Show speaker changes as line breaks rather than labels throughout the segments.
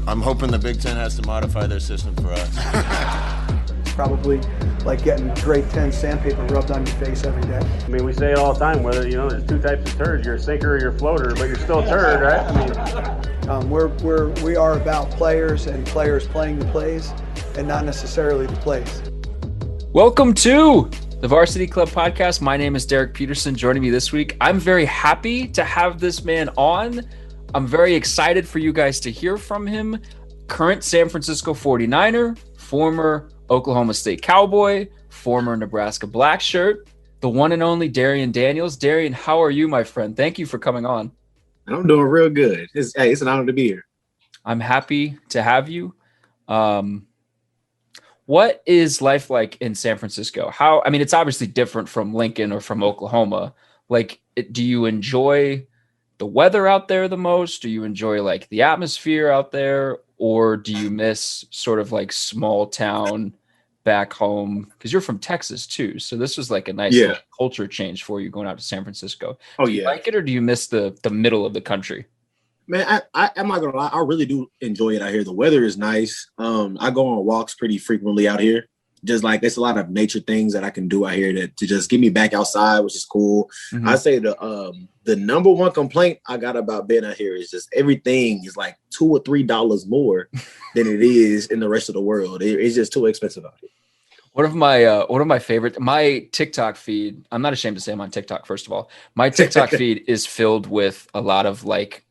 I'm hoping the Big Ten has to modify their system for us.
Probably like getting grade 10 sandpaper rubbed on your face every day.
I mean, we say it all the time, whether, there's two types of turds, you're a sinker or you're a floater, but you're still a turd, right? I
mean, we are about players and players playing the plays and not necessarily the plays.
Welcome to the Varsity Club podcast. My name is Derek Peterson. Joining me this week, I'm very happy to have this man on. I'm very excited for you guys to hear from him. Current San Francisco 49er, former Oklahoma State Cowboy, former Nebraska Black Shirt, the one and only Darrion Daniels. Darrion, how are you, my friend? Thank you for coming on.
I'm doing real good. It's an honor to be here.
I'm happy to have you. What is life like in San Francisco? It's obviously different from Lincoln or from Oklahoma. Do you enjoy the weather out there the most? Do you enjoy the atmosphere out there? Or do you miss sort of small town back home? Because you're from Texas too. So this was a nice little culture change for you going out to San Francisco. Do you like it, or do you miss the middle of the country?
Man, I'm not gonna lie. I really do enjoy it out here. The weather is nice. I go on walks pretty frequently out here. Just there's a lot of nature things that I can do out here to just get me back outside, which is cool. Mm-hmm. I say the number one complaint I got about being out here is just everything is $2 or $3 more than it is in the rest of the world. It's just too expensive out here.
One of my favorite, my TikTok feed, I'm not ashamed to say I'm on TikTok, first of all. My TikTok feed is filled with a lot of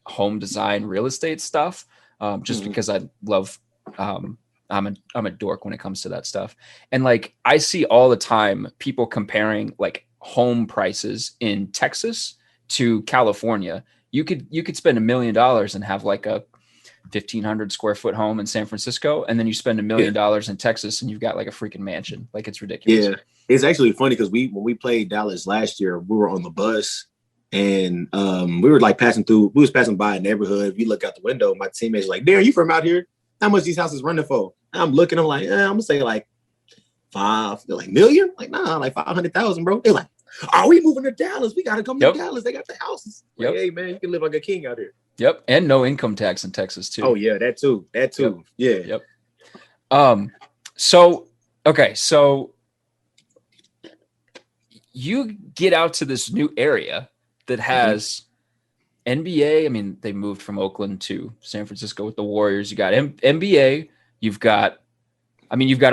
home design real estate stuff, because I love, I'm a dork when it comes to that stuff. And I see all the time people comparing home prices in Texas to California. You could spend $1 million and have a 1,500 square foot home in San Francisco, and then you spend $1 million in Texas and you've got a freaking mansion. It's ridiculous.
Yeah, it's actually funny because when we played Dallas last year, we were on the bus and we were passing by a neighborhood. We look out the window, my teammates were Darren, you from out here? How much these houses running for? And I'm looking, I'm I'm gonna say $5 million? Nah, 500,000, bro. They're are we moving to Dallas? We gotta come to Dallas. They got the houses. Hey man, you can live like a king out here.
Yep. And no income tax in Texas too.
Oh yeah, that too.
Yep. Yeah. So you get out to this new area that has NBA. I mean, they moved from Oakland to San Francisco with the Warriors. You got NBA. You've got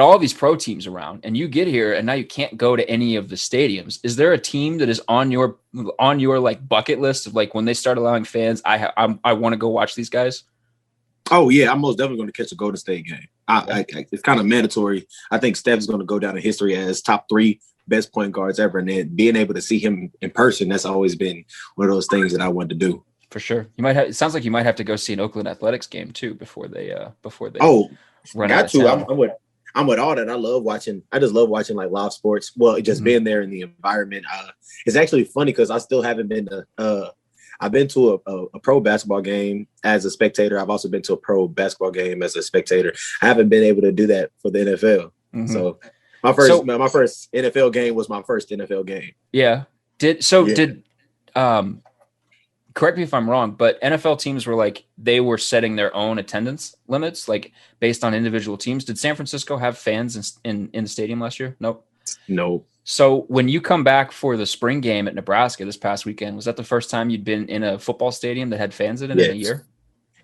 all these pro teams around, and you get here and now you can't go to any of the stadiums. Is there a team that is on your bucket list of when they start allowing fans, I want to go watch these guys?
Oh yeah, I'm most definitely going to catch a Golden State game. It's kind of mandatory. I think Steph's going to go down in history as top 3 best point guards ever, and then being able to see him in person, that's always been one of those things that I wanted to do.
For sure. It sounds like you might have to go see an Oakland Athletics game too before they run
got
out of
to.
town.
I'm with all that. I just love watching live sports. Well, just being there in the environment. It's actually funny because I still haven't been to. I've been to a pro basketball game as a spectator. I've also been to a pro basketball game as a spectator. I haven't been able to do that for the NFL. Mm-hmm. So my first NFL game was my first NFL game.
Yeah. Correct me if I'm wrong, but NFL teams were they were setting their own attendance limits, based on individual teams. Did San Francisco have fans in the stadium last year? Nope.
No.
So when you come back for the spring game at Nebraska this past weekend, was that the first time you'd been in a football stadium that had fans in it in a year?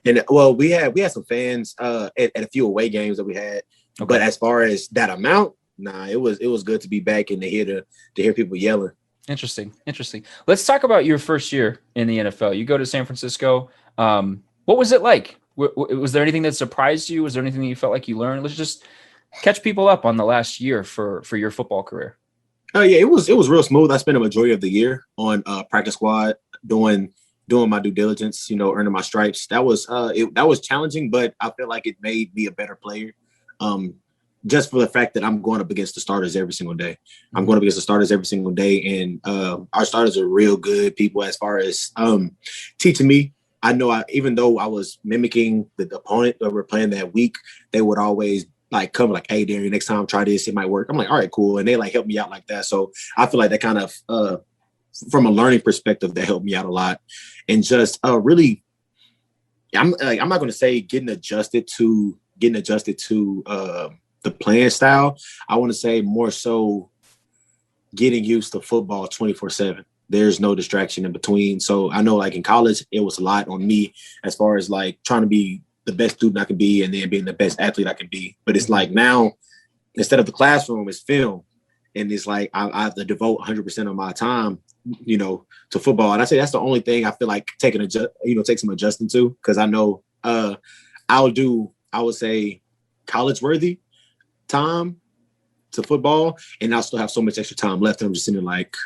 And well, we had some fans at a few away games that we had, but as far as that amount, nah, it was good to be back and to hear people yelling.
Interesting. Let's talk about your first year in the NFL. You go to San Francisco. What was it like? Was there anything that surprised you? Was there anything that you felt like you learned? Let's just catch people up on the last year for your football career.
Oh yeah, it was real smooth. I spent a majority of the year on practice squad, doing my due diligence, earning my stripes. That was challenging, but I feel like it made me a better player. Just for the fact that I'm going up against the starters every single day. I'm going up against the starters every single day. And our starters are real good people as far as teaching me. I know even though I was mimicking the opponent that we're playing that week, they would always come hey, Darrion, next time try this, it might work. I'm all right, cool. And they help me out like that. So I feel like that kind of, from a learning perspective, that helped me out a lot. And just really I'm not going to say getting adjusted to the playing style. I want to say more so getting used to football 24/7. There's no distraction in between. So I know like in college, it was a lot on me as far as like trying to be the best student I can be and then being the best athlete I can be. But it's like now, instead of the classroom, it's film. And it's like I have to devote 100% of my time, to football. And I say that's the only thing I feel like take some adjusting to, because I know I would say college worthy time to football, and I'll still have so much extra time left. And I'm just sitting there like,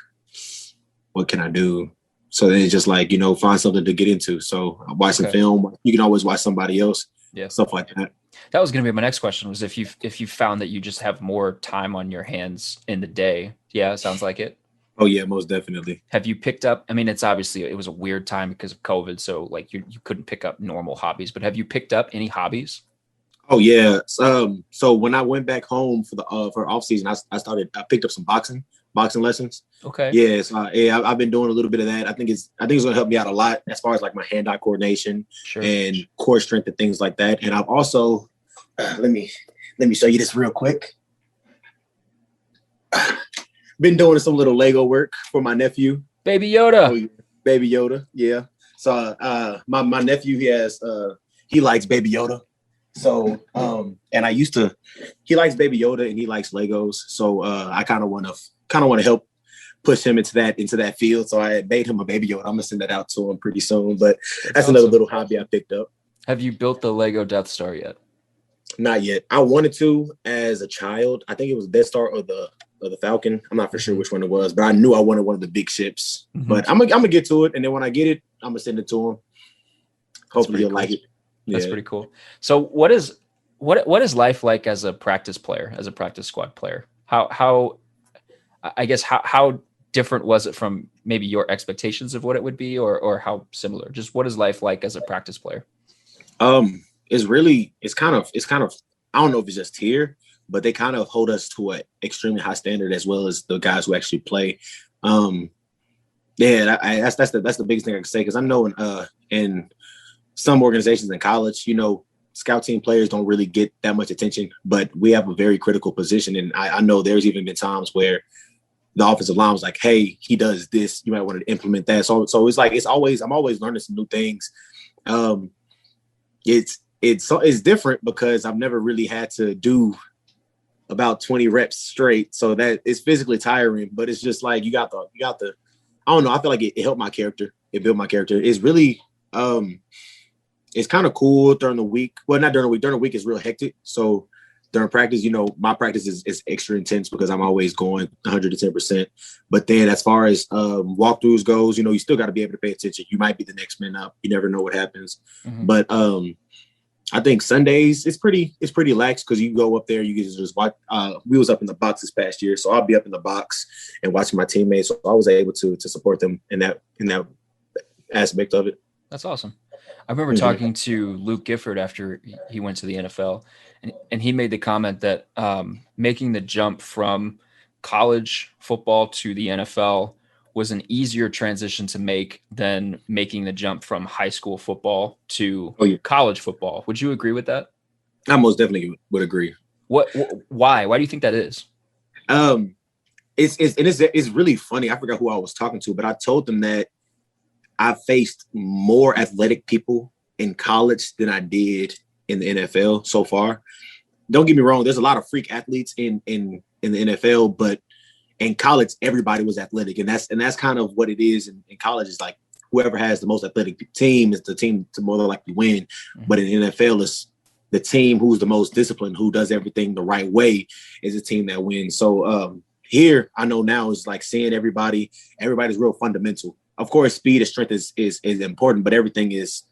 what can I do? So then it's just like, find something to get into. So I watch some film. You can always watch somebody else.
Yeah.
Stuff like that.
That was going to be my next question, was if you found that you just have more time on your hands in the day. Yeah, sounds like it.
Oh yeah, most definitely.
Have you picked up, I mean, it was a weird time because of COVID. So like you couldn't pick up normal hobbies, but have you picked up any hobbies?
Oh yeah. So when I went back home for off season, I picked up some boxing lessons.
Okay.
Yeah. So I've been doing a little bit of that. I think it's going to help me out a lot as far as like my hand-eye coordination and core strength and things like that. And I've also, let me show you this real quick. Been doing some little Lego work for my nephew.
Baby Yoda.
Oh, Baby Yoda. Yeah. So my nephew, he likes Baby Yoda. So and he likes Baby Yoda and he likes Legos. So I kind of want to help push him into that field. So I made him a Baby Yoda. I'm gonna send that out to him pretty soon. But that's
awesome.
Another little hobby I picked up.
Have you built the Lego Death Star yet?
Not yet. I wanted to as a child. I think it was Death Star or the Falcon. I'm not for sure which one it was, but I knew I wanted one of the big ships. Mm-hmm. But I'm gonna get to it, and then when I get it, I'm gonna send it to him. Hopefully he'll like it.
That's pretty cool. So what is life like as a practice player, as a practice squad player? How different was it from maybe your expectations of what it would be, or how similar? Just what is life like as a practice player?
It's kind of I don't know if it's just here, but they kind of hold us to an extremely high standard as well as the guys who actually play. That's the biggest thing I can say, because I know in some organizations in college, scout team players don't really get that much attention, but we have a very critical position. And I know there's even been times where the offensive line was like, hey, he does this, you might want to implement that. So it's like, I'm always learning some new things. It's different because I've never really had to do about 20 reps straight. So that it's physically tiring, but it's just like, you got the, I don't know. I feel like it helped my character. It built my character. It's really, it's kind of cool during the week. Well, not during the week. During the week is real hectic. So during practice, my practice is extra intense because I'm always going 110%. But then as far as walkthroughs goes, you still got to be able to pay attention. You might be the next man up. You never know what happens. Mm-hmm. But I think Sundays it's pretty lax because you go up there, you get to just watch. We was up in the box this past year, so I'll be up in the box and watching my teammates. So I was able to support them in that aspect of it.
That's awesome. I remember talking to Luke Gifford after he went to the NFL, and he made the comment that making the jump from college football to the NFL was an easier transition to make than making the jump from high school football to college football. Would you agree with that?
I most definitely would agree.
Why do you think that is?
It's really funny. I forgot who I was talking to, but I told them that I faced more athletic people in college than I did in the NFL so far. Don't get me wrong. There's a lot of freak athletes in the NFL, but in college, everybody was athletic. And that's kind of what it is in college. Is like whoever has the most athletic team is the team to more than likely win. Mm-hmm. But in the NFL, it's the team who's the most disciplined, who does everything the right way is the team that wins. So here, I know now is like seeing everybody's real fundamental. Of course, speed and strength is important, but everything is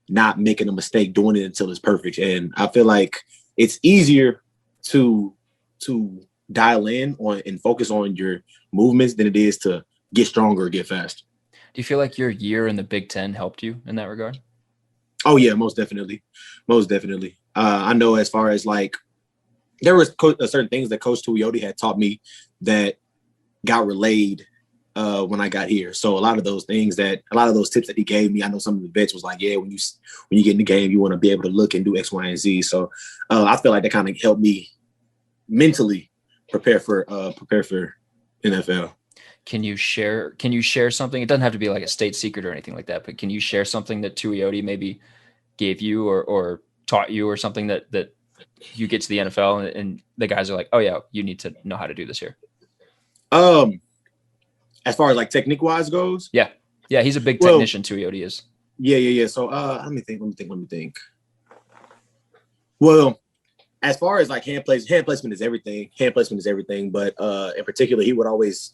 not making a mistake, doing it until it's perfect. And I feel like it's easier to dial in on and focus on your movements than it is to get stronger or get fast.
Do you feel like your year in the Big Ten helped you in that regard?
Oh yeah, most definitely. I know as far as like, there was certain things that Coach Tuioti had taught me that got relayed when I got here. So a lot of those tips that he gave me, I know some of the vets was like, yeah, when you get in the game, you want to be able to look and do X, Y, and Z. So I feel like that kind of helped me mentally prepare for NFL.
Can you share something? It doesn't have to be like a state secret or anything like that, but can you share something that Tuioti maybe gave you or taught you, or something that you get to the NFL and the guys are like, oh yeah, you need to know how to do this here?
As far as like technique wise goes,
yeah, he's a big technician. Tuioti is. Yeah.
So let me think. Well, as far as like hand placement is everything. But in particular, he would always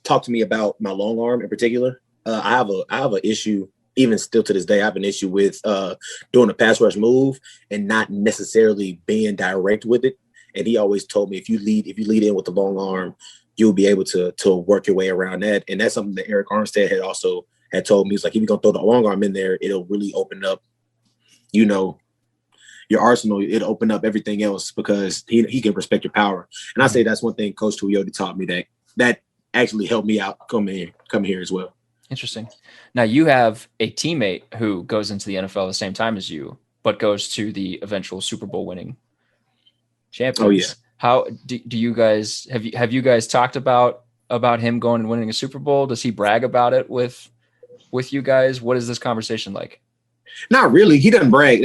talk to me about my long arm in particular. I have an issue, even still to this day. I have an issue with doing a pass rush move and not necessarily being direct with it. And he always told me if you lead in with the long arm, you'll be able to work your way around that. And that's something that Eric Armstead had told me. He's like, if you're gonna throw the long arm in there, it'll really open up, your arsenal. It'll open up everything else because he can respect your power. And I say that's one thing Coach Tuioti taught me that actually helped me out come here as well.
Interesting. Now you have a teammate who goes into the NFL the same time as you, but goes to the eventual Super Bowl winning champions.
Oh yeah.
How do you guys have you guys talked about him going and winning a Super Bowl? Does he brag about it with you guys? What is this conversation like?
Not really. He doesn't brag.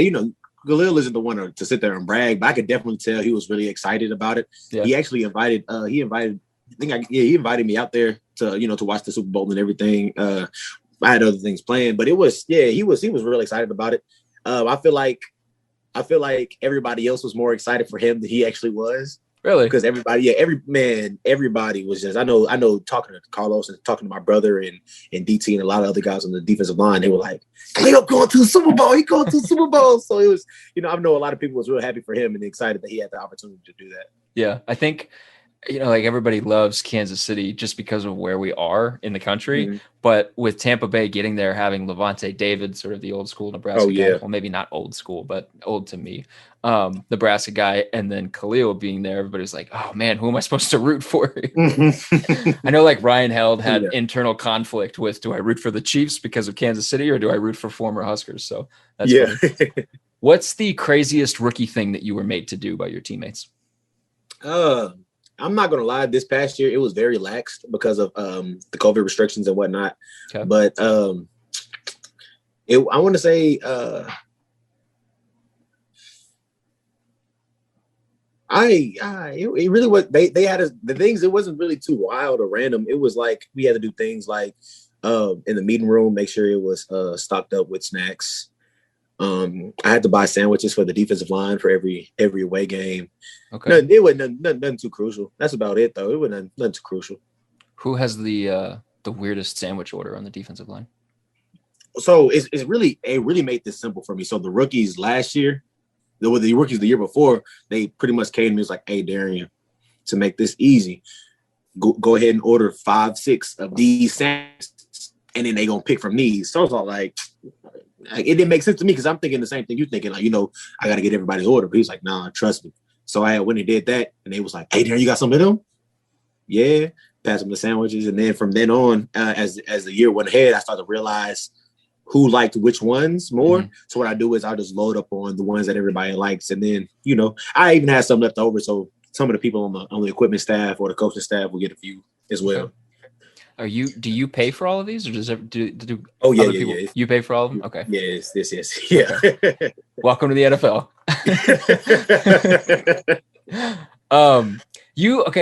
Khalil isn't the one to sit there and brag, but I could definitely tell he was really excited about it. Yeah. He actually invited he invited me out there to watch the Super Bowl and everything. I had other things planned, but he was really excited about it. I feel like everybody else was more excited for him than he actually was.
Really?
Because everybody was just, I know talking to Carlos and talking to my brother and DT and a lot of other guys on the defensive line, they were like, Khalil going to the Super Bowl. He going to the Super Bowl. So it was, I know a lot of people was real happy for him and excited that he had the opportunity to do that.
Yeah. I think, like everybody loves Kansas City just because of where we are in the country. Mm-hmm. But with Tampa Bay getting there, having Levante David, sort of the old school Nebraska guy, well, maybe not old school, but old to me, Nebraska guy, and then Khalil being there, everybody's like, oh man, who am I supposed to root for? I know like Ryan Held had internal conflict with, do I root for the Chiefs because of Kansas City or do I root for former Huskers? So that's funny. What's the craziest rookie thing that you were made to do by your teammates?
I'm not going to lie. This past year, it was very laxed because of the COVID restrictions and whatnot. Okay. But I want to say it really was. They had the things. It wasn't really too wild or random. It was like we had to do things like in the meeting room, make sure it was stocked up with snacks. I had to buy sandwiches for the defensive line for every away game. Okay, it wasn't nothing too crucial. That's about it, though. It wasn't nothing too crucial.
Who has the weirdest sandwich order on the defensive line?
So it really made this simple for me. So the rookies last year, the rookies the year before, they pretty much came to me and was like, "Hey, Darrion, to make this easy, go ahead and order 5-6 of these sandwiches, and then they gonna pick from these." So I was all like it didn't make sense to me because I'm thinking the same thing you're thinking. Like, I got to get everybody's order. But he's like, nah, trust me. So I went and did that, and they was like, hey, Darrion, you got some of them? Yeah. Pass them the sandwiches. And then from then on, as the year went ahead, I started to realize who liked which ones more. Mm-hmm. So what I do is I'll just load up on the ones that everybody likes. And then, I even had some left over. So some of the people on the equipment staff or the coaching staff will get a few as well. Okay.
Do you pay for all of these, or does do
oh yeah,
other people? You pay for all of them? Okay.
Yes. Yeah.
Okay. Welcome to the NFL.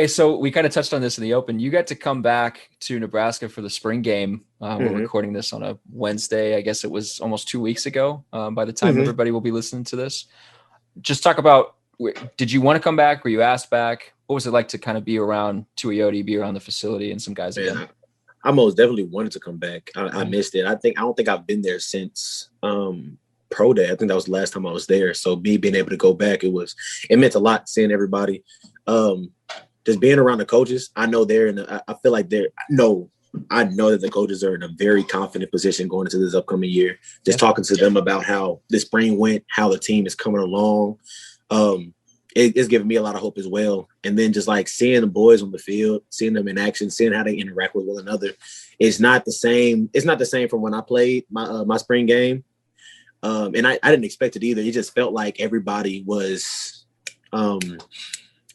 So we kind of touched on this in the open. You got to come back to Nebraska for the spring game. We're recording this on a Wednesday. I guess it was almost 2 weeks ago. By the time everybody will be listening to this, just talk about. Did you want to come back? Were you asked back? What was it like to kind of be around Tuioti, be around the facility and some guys again?
I most definitely wanted to come back. I missed it. I don't think I've been there since Pro Day. I think that was the last time I was there. So me being able to go back, it meant a lot seeing everybody. Just being around the coaches, I know I feel like I know that the coaches are in a very confident position going into this upcoming year. Just talking to them about how the spring went, how the team is coming along. it's giving me a lot of hope as well. And then just like seeing the boys on the field, seeing them in action, seeing how they interact with one another, it's not the same. It's not the same from when I played my spring game. And I didn't expect it either. It just felt like everybody was on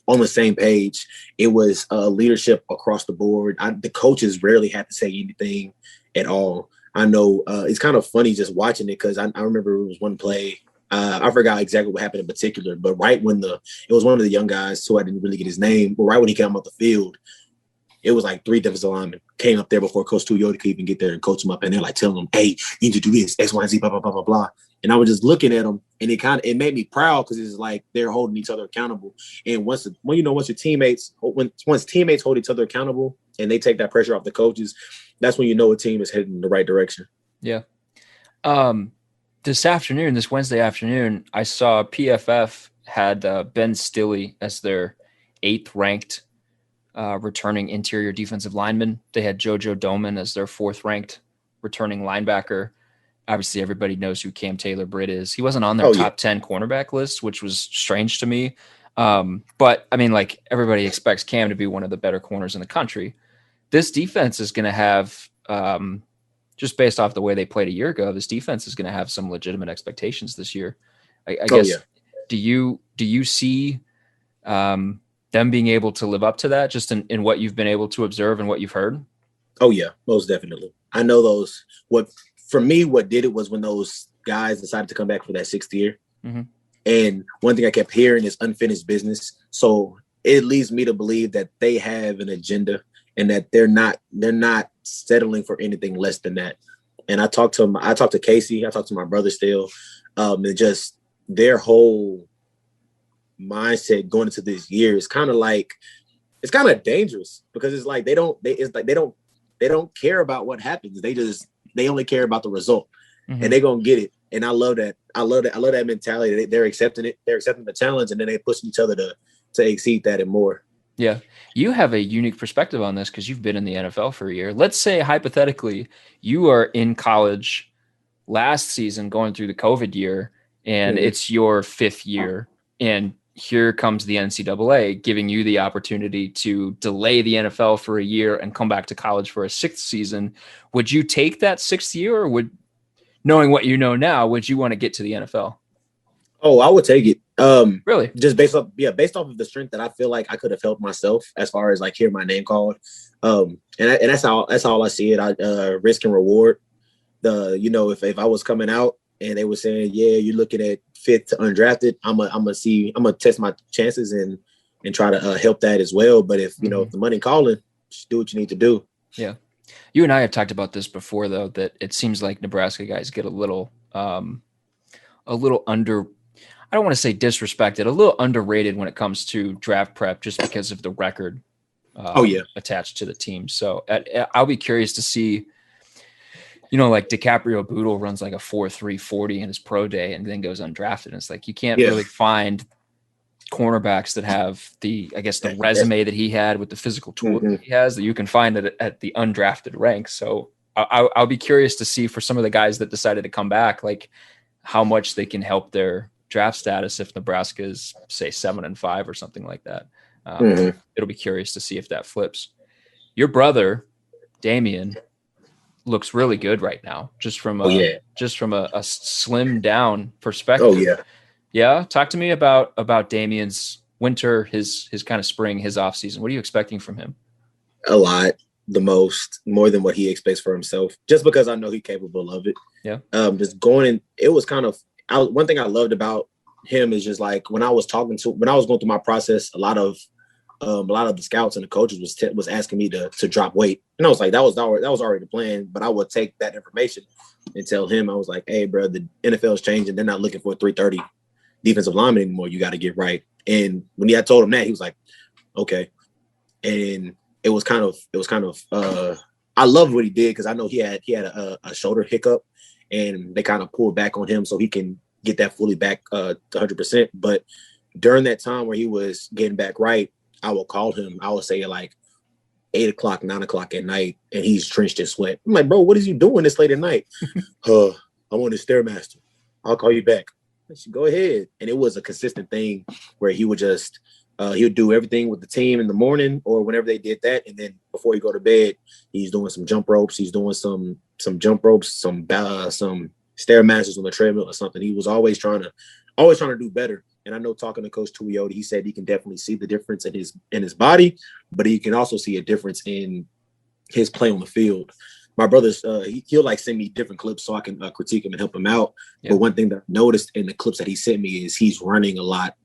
the same page. It was leadership across the board. The coaches rarely had to say anything at all. I know it's kind of funny just watching it because I remember it was one play. I forgot exactly what happened in particular, but right when it was one of the young guys, so I didn't really get his name, but right when he came off the field, it was like 3 defensive linemen came up there before Coach Tuioti could even get there and coach him up, and they're like telling him, "Hey, you need to do this, X, Y, and Z, blah, blah, blah, blah, blah." And I was just looking at them, and it made me proud because it's like they're holding each other accountable. And once teammates hold each other accountable and they take that pressure off the coaches, that's when you know a team is heading in the right direction.
Yeah. This Wednesday afternoon, I saw PFF had Ben Stilley as their 8th ranked returning interior defensive lineman. They had JoJo Doman as their 4th ranked returning linebacker. Obviously, everybody knows who Cam Taylor-Britt is. He wasn't on their top 10 cornerback list, which was strange to me. But I mean, like, everybody expects Cam to be one of the better corners in the country. This defense is going to have, just based off the way they played a year ago, this defense is going to have some legitimate expectations this year. I guess. Yeah. Do you see them being able to live up to that, just in what you've been able to observe and what you've heard?
Oh yeah, most definitely. I know those. For me, what did it was when those guys decided to come back for that 6th year. Mm-hmm. And one thing I kept hearing is unfinished business. So it leads me to believe that they have an agenda and that they're not settling for anything less than that. And I talked to Casey, I talked to my brother still, and just their whole mindset going into this year is kind of dangerous because it's like they don't care about what happens. They only care about the result, and they're gonna get it. And I love that. I love that mentality. They're accepting it. They're accepting the challenge, and then they push each other to exceed that and more.
Yeah, you have a unique perspective on this because you've been in the NFL for a year. Let's say hypothetically you are in college last season, going through the COVID year, and it's your 5th year, and here comes the NCAA giving you the opportunity to delay the NFL for a year and come back to college for a 6th season. Would you take that 6th year, or knowing what you know now, would you want to get to the NFL?
Oh, I would take it.
Really?
Just based off of the strength that I feel like I could have helped myself as far as like hearing my name called. And that's all I see it. Risk and reward. If I was coming out and they were saying, yeah, you're looking at 5th to undrafted, I'm gonna test my chances and try to help that as well. But if if the money calling, just do what you need to do.
Yeah. You and I have talked about this before, though, that it seems like Nebraska guys get a little under, I don't want to say disrespected, a little underrated when it comes to draft prep, just because of the record attached to the team. So I'll be curious to see, like DiCaprio Boodle runs like a 4.3 40 in his pro day and then goes undrafted. And it's like, you can't really find cornerbacks that have the resume that he had with the physical tool that he has, that you can find at the undrafted rank. So I'll be curious to see for some of the guys that decided to come back, like how much they can help their draft status if Nebraska is, say, 7-5 or something like that. It'll be curious to see if that flips. Your brother, Damian, looks really good right now, just from a slim down perspective.
Oh yeah.
Yeah. Talk to me about Damian's winter, his kind of spring, his off season. What are you expecting from him?
A lot, more than what he expects for himself, just because I know he's capable of it.
Yeah.
Just going in, it was kind of, one thing I loved about him is just like when I was going through my process, a lot of the scouts and the coaches was asking me to drop weight, and I was like, that was already the plan. But I would take that information and tell him, I was like, hey, bro, the NFL is changing. They're not looking for a 330 defensive lineman anymore. You got to get right. And when I told him that, he was like, okay. And it was kind of I loved what he did because I know he had a shoulder hiccup, and they kind of pulled back on him so he can get that fully back to 100%. But during that time where he was getting back right, I would call him. I would say like 8 o'clock, 9 o'clock at night, and he's drenched in sweat. I'm like, bro, what is you doing this late at night? I'm on the Stairmaster. I'll call you back. go ahead. And it was a consistent thing where he would just he would do everything with the team in the morning or whenever they did that, and then before he go to bed, he's doing some jump ropes. He's doing some jump ropes, some stairmasters on the treadmill or something. He was always trying to do better. And I know talking to Coach Tuioti, he said he can definitely see the difference in his body, but he can also see a difference in his play on the field. My brother's he'll like send me different clips so I can critique him and help him out. Yeah. But one thing that I noticed in the clips that he sent me is he's running a lot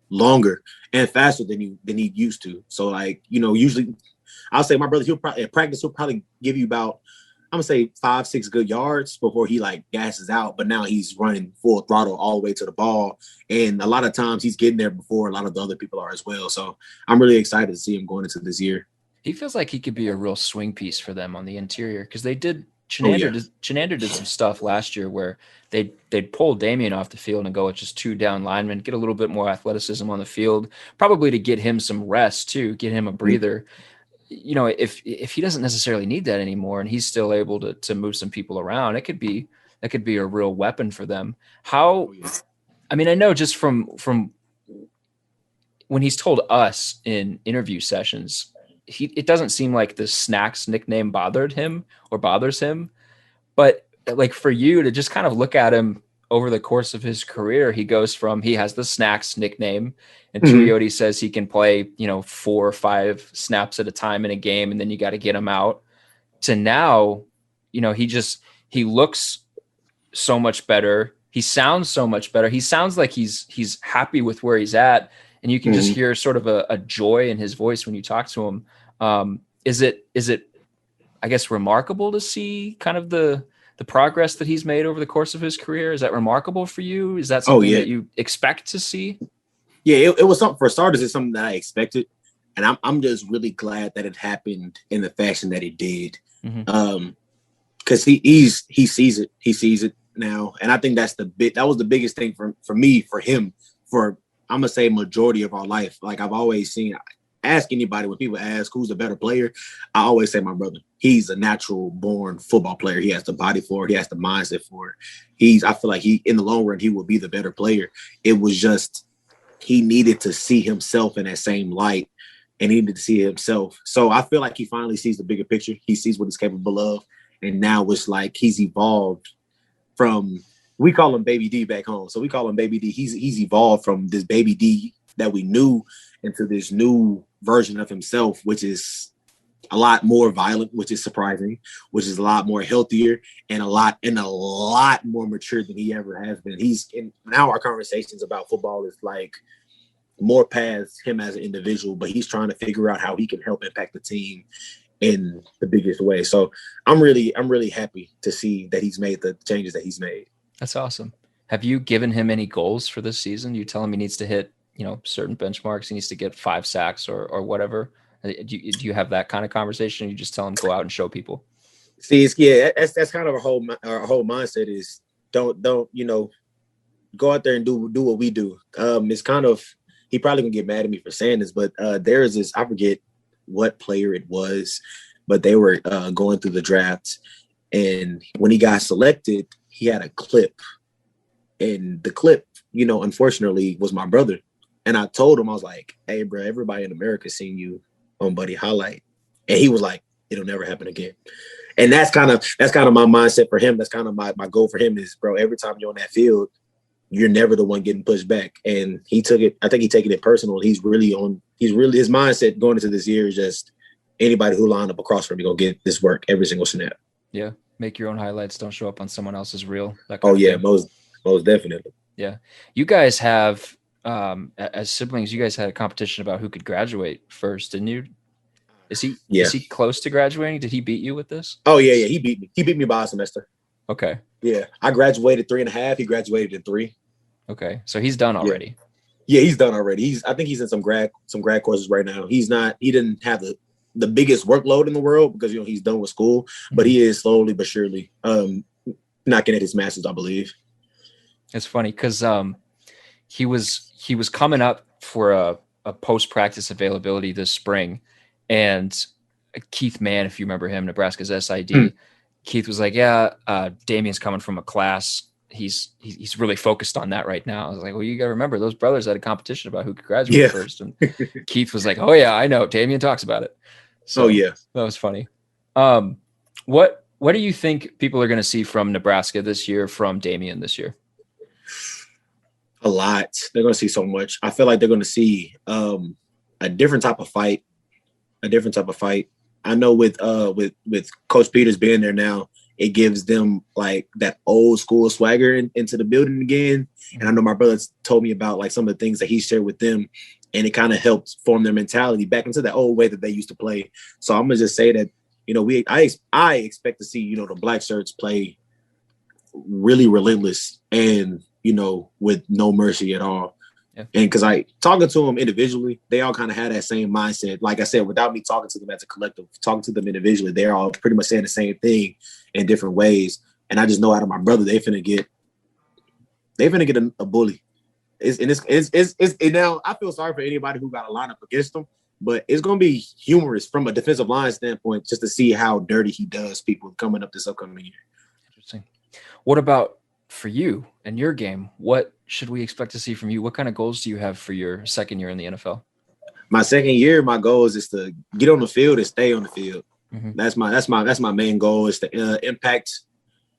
longer and faster than he used to. So like, usually I'll say my brother, he'll probably give you about, I'm gonna say 5-6 good yards before he like gasses out. But now he's running full throttle all the way to the ball. And a lot of times he's getting there before a lot of the other people are as well. So I'm really excited to see him going into this year.
He feels like he could be a real swing piece for them on the interior because they did. Chenander did some stuff last year where they'd pull Damian off the field and go with just 2 down linemen, get a little bit more athleticism on the field, probably to get him some rest too, get him a breather. If he doesn't necessarily need that anymore and he's still able to move some people around, that could be a real weapon for them. I know just from when he's told us in interview sessions, it doesn't seem like the Snacks nickname bothers him, but like for you to just kind of look at him over the course of his career, he has the Snacks nickname, and Tuioti says he can play, 4 or 5 snaps at a time in a game, and then you got to get him out, to now, he looks so much better. He sounds so much better. He sounds like he's happy with where he's at. And you can just hear sort of a joy in his voice when you talk to him. Is it, I guess, remarkable to see kind of the progress that he's made over the course of his career? Is that remarkable for you? Is that something that you expect to see? Yeah,
it was something, for starters, it's something that I expected. And I'm just really glad that it happened in the fashion that it did. Because he sees it. He sees it now. And I think that was the biggest thing for me, for him, for I'm gonna say majority of our life. Like I've always seen, ask anybody when people ask who's the better player, I always say my brother. He's a natural born football player. He has the body for it. He has the mindset for it. I feel like in the long run, he will be the better player. It was just, he needed to see himself in that same light and he needed to see himself. So I feel like he finally sees the bigger picture. He sees what he's capable of. And now it's like he's evolved from, we call him Baby D back home. So we call him Baby D. He's evolved from this Baby D that we knew into this new version of himself, which is a lot more violent, which is surprising, which is a lot more healthier and a lot more mature than he ever has been. Now our conversations about football is like more past him as an individual, but he's trying to figure out how he can help impact the team in the biggest way. So I'm really happy to see that he's made the changes that he's made.
That's awesome. Have you given him any goals for this season? You tell him he needs to hit, certain benchmarks. He needs to get 5 sacks or whatever. Do you have that kind of conversation? Or you just tell him go out and show people?
See, that's kind of our whole mindset is don't go out there and do what we do. It's kind of, he probably gonna get mad at me for saying this, but there is this, I forget what player it was, but they were going through the draft, and when he got selected, he had a clip, and the clip, unfortunately, was my brother. And I told him, I was like, "Hey, bro, everybody in America seen you on Buddy Highlight," and he was like, "It'll never happen again." And that's kind of my mindset for him. That's kind of my goal for him is, bro, every time you're on that field, you're never the one getting pushed back. And he took it. I think he taken it personal. His mindset going into this year is just anybody who lined up across from me gonna get this work every single snap.
Yeah. Make your own highlights. Don't show up on someone else's reel.
Most definitely.
Yeah. You guys have, as siblings, you guys had a competition about who could graduate first, didn't you? Is he close to graduating? Did he beat you with this?
Oh yeah. He beat me. He beat me by a semester.
Okay.
Yeah. I graduated 3.5. He graduated in 3.
Okay. So he's done already.
Yeah, he's done already. I think he's in some grad courses right now. He didn't have the biggest workload in the world because he's done with school, but he is slowly but surely knocking at his master's, I believe.
It's funny because he was coming up for a post-practice availability this spring, and Keith Mann, if you remember him, Nebraska's SID, Keith was like, "Yeah, Damian's coming from a class he's really focused on that right now. I was like, well, you got to remember those brothers had a competition about who could graduate first. And Keith was like, oh yeah, I know. Damian talks about it. So that was funny. What do you think people are going to see from Nebraska this year, from Damian this year?
A lot. They're going to see so much. I feel like they're going to see a different type of fight. I know with Coach Peters being there now, it gives them like that old school swagger into the building again. And I know my brother told me about like some of the things that he shared with them, and it kind of helped form their mentality back into that old way that they used to play. So I'm gonna just say that, you know, I expect to see, you know, the black shirts play really relentless and, you know, with no mercy at all.
Yeah.
And because talking to them individually, they all kind of had that same mindset. Like I said, without me talking to them as a collective, talking to them individually, they're all pretty much saying the same thing in different ways. And I just know out of my brother, they finna get a bully. It's now I feel sorry for anybody who got a lineup against them, but it's gonna be humorous from a defensive line standpoint just to see how dirty he does people coming up this upcoming year.
Interesting. What about for you and your game? What should we expect to see from you? What kind of goals do you have for your second year in the NFL?
My second year, my goal is to get on the field and stay on the field.
Mm-hmm.
That's my main goal, is to impact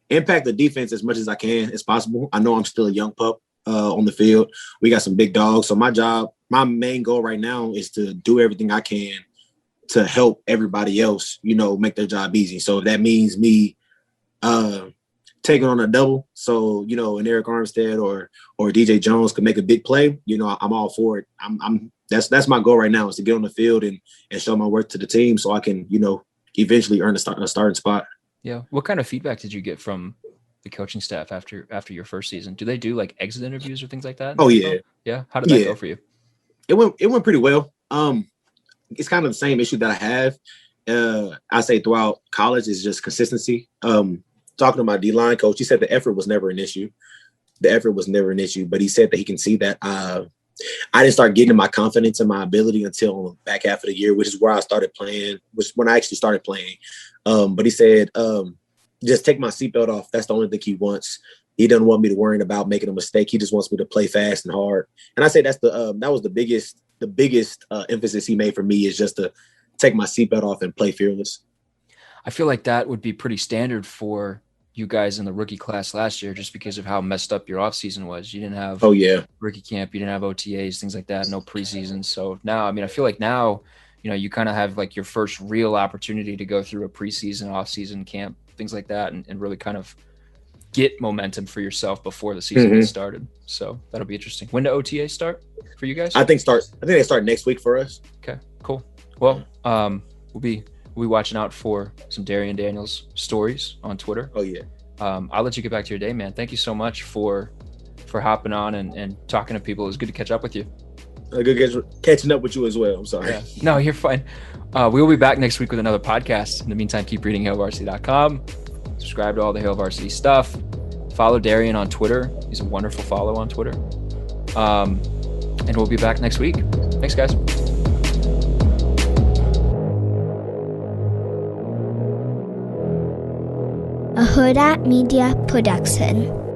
the defense as much as I can as possible. I know I'm still a young pup on the field. We got some big dogs. So my main goal right now is to do everything I can to help everybody else, you know, make their job easy. So if that means me taking on a double, so, you know, an Eric Armstead or DJ Jones could make a big play, you know, I'm all for it. That's my goal right now, is to get on the field and show my worth to the team so I can, you know, eventually earn a starting spot.
Yeah. What kind of feedback did you get from the coaching staff after your first season? Do they do like exit interviews or things like that?
Oh yeah.
Yeah. How did that go for you?
It went pretty well. It's kind of the same issue that I have. I say throughout college is just consistency. Talking to my D-line coach, he said the effort was never an issue. But he said that he can see that I didn't start getting my confidence and my ability until the back half of the year, which is where I started playing, which when I actually started playing. But he said, just take my seatbelt off. That's the only thing he wants. He doesn't want me to worry about making a mistake. He just wants me to play fast and hard. And I say that was the biggest emphasis he made for me, is just to take my seatbelt off and play fearless.
I feel like that would be pretty standard for you guys in the rookie class last year, just because of how messed up your offseason was. You didn't have rookie camp, you didn't have OTAs, things like that, no preseason. So now, I mean, I feel like now, you know, you kind of have like your first real opportunity to go through a preseason, off-season camp, things like that, and really kind of get momentum for yourself before the season gets started. So that'll be interesting. When do OTA start for you guys?
I think they start next week for us.
Okay, cool. Well, we'll be watching out for some Darrion Daniels stories on Twitter.
Oh yeah.
I'll let you get back to your day, man. Thank you so much for hopping on and talking to people. It was good to catch up with you.
Good catching up with you as well. I'm sorry.
Yeah. No, you're fine. We will be back next week with another podcast. In the meantime, keep reading HailVarsity.com. Subscribe to all the Hail Varsity stuff. Follow Darrion on Twitter. He's a wonderful follow on Twitter. And we'll be back next week. Thanks, guys.
A Hurrdat Media Production.